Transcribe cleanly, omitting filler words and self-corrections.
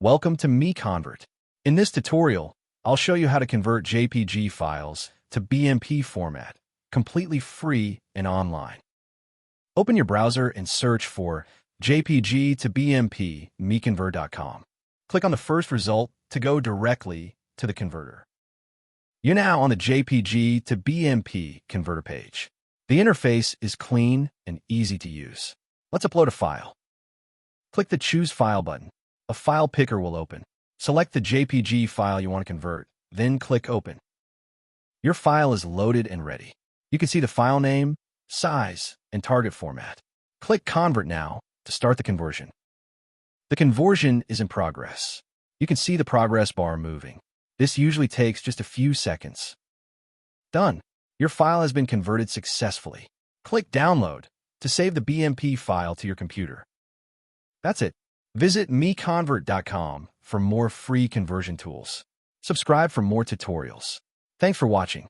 Welcome to MiConvert. In this tutorial, I'll show you how to convert JPG files to BMP format, completely free and online. Open your browser and search for JPG to BMP, MiConvert.com. Click on the first result to go directly to the converter. You're now on the JPG to BMP converter page. The interface is clean and easy to use. Let's upload a file. Click the Choose File button. A file picker will open. Select the JPG file you want to convert, then click Open. Your file is loaded and ready. You can see the file name, size, and target format. Click Convert now to start the conversion. The conversion is in progress. You can see the progress bar moving. This usually takes just a few seconds. Done. Your file has been converted successfully. Click Download to save the BMP file to your computer. That's it. Visit MiConvert.com for more free conversion tools. Subscribe for more tutorials. Thanks for watching.